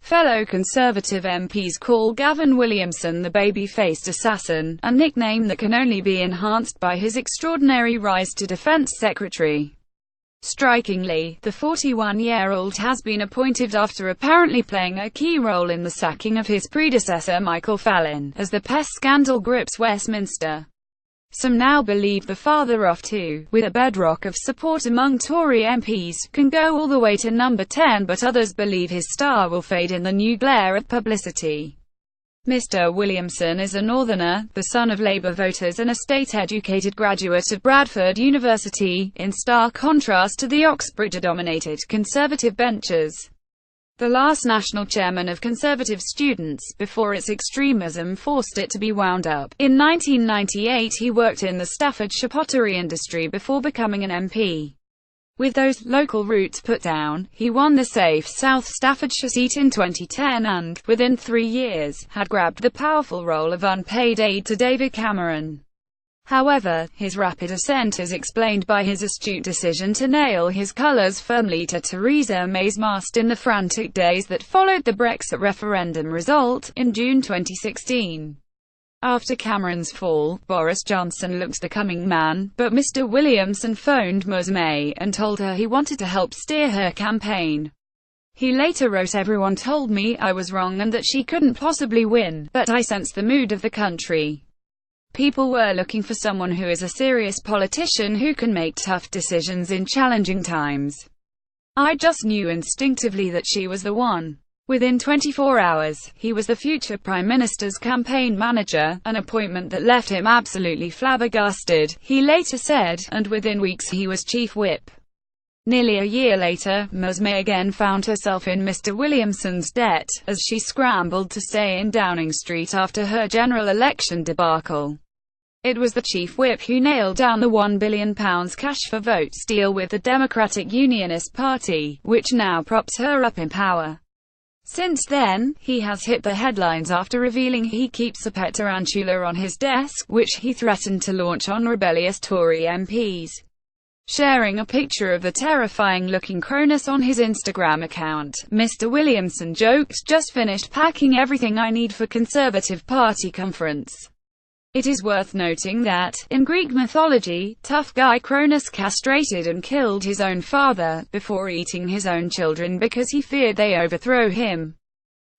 Fellow Conservative MPs call Gavin Williamson the baby-faced assassin, a nickname that can only be enhanced by his extraordinary rise to Defence Secretary. Strikingly, the 41-year-old has been appointed after apparently playing a key role in the sacking of his predecessor Michael Fallon, as the pest scandal grips Westminster. Some now believe the father of two, with a bedrock of support among Tory MPs, can go all the way to number 10, but others believe his star will fade in the new glare of publicity. Mr. Williamson is a northerner, the son of Labour voters and a state-educated graduate of Bradford University, in stark contrast to the Oxbridge-dominated Conservative benches. The last national chairman of Conservative students, before its extremism forced it to be wound up. In 1998 he worked in the Staffordshire pottery industry before becoming an MP. With those local roots put down, he won the safe South Staffordshire seat in 2010 and, within 3 years, had grabbed the powerful role of unpaid aide to David Cameron. However, his rapid ascent is explained by his astute decision to nail his colours firmly to Theresa May's mast in the frantic days that followed the Brexit referendum result, in June 2016. After Cameron's fall, Boris Johnson looked the coming man, but Mr. Williamson phoned Ms. May and told her he wanted to help steer her campaign. He later wrote, "Everyone told me I was wrong and that she couldn't possibly win, but I sensed the mood of the country. People were looking for someone who is a serious politician who can make tough decisions in challenging times. I just knew instinctively that she was the one." Within 24 hours, he was the future Prime Minister's campaign manager, an appointment that left him absolutely flabbergasted, he later said, and within weeks he was chief whip. Nearly a year later, Ms. May again found herself in Mr. Williamson's debt, as she scrambled to stay in Downing Street after her general election debacle. It was the chief whip who nailed down the £1 billion cash for votes deal with the Democratic Unionist Party, which now props her up in power. Since then, he has hit the headlines after revealing he keeps a pet tarantula on his desk, which he threatened to launch on rebellious Tory MPs. Sharing a picture of the terrifying-looking Cronus on his Instagram account, Mr. Williamson joked, "Just finished packing everything I need for Conservative Party conference." It is worth noting that, in Greek mythology, tough guy Cronus castrated and killed his own father, before eating his own children because he feared they overthrow him.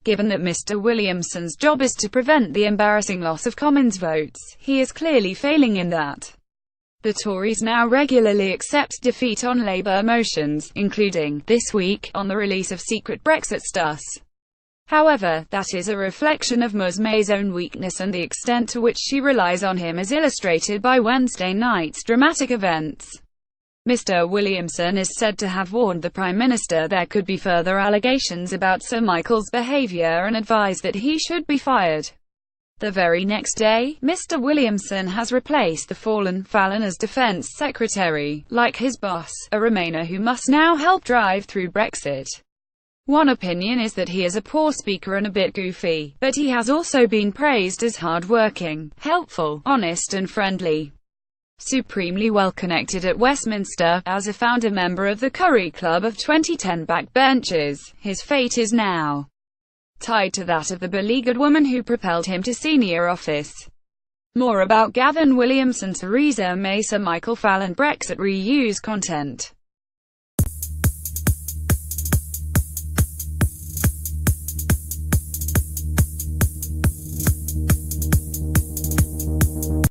Given that Mr. Williamson's job is to prevent the embarrassing loss of Commons votes, he is clearly failing in that. The Tories now regularly accept defeat on Labour motions, including, this week, on the release of secret Brexit stuff. However, that is a reflection of Ms. May's own weakness, and the extent to which she relies on him is illustrated by Wednesday night's dramatic events. Mr. Williamson is said to have warned the Prime Minister there could be further allegations about Sir Michael's behaviour and advised that he should be fired. The very next day, Mr. Williamson has replaced the fallen Fallon as Defence Secretary, like his boss, a Remainer who must now help drive through Brexit. One opinion is that he is a poor speaker and a bit goofy, but he has also been praised as hard-working, helpful, honest and friendly. Supremely well-connected at Westminster, as a founder member of the Curry Club of 2010 backbenchers, his fate is now tied to that of the beleaguered woman who propelled him to senior office. More about Gavin Williamson, Theresa May, Sir Michael Fallon, Brexit reuse content.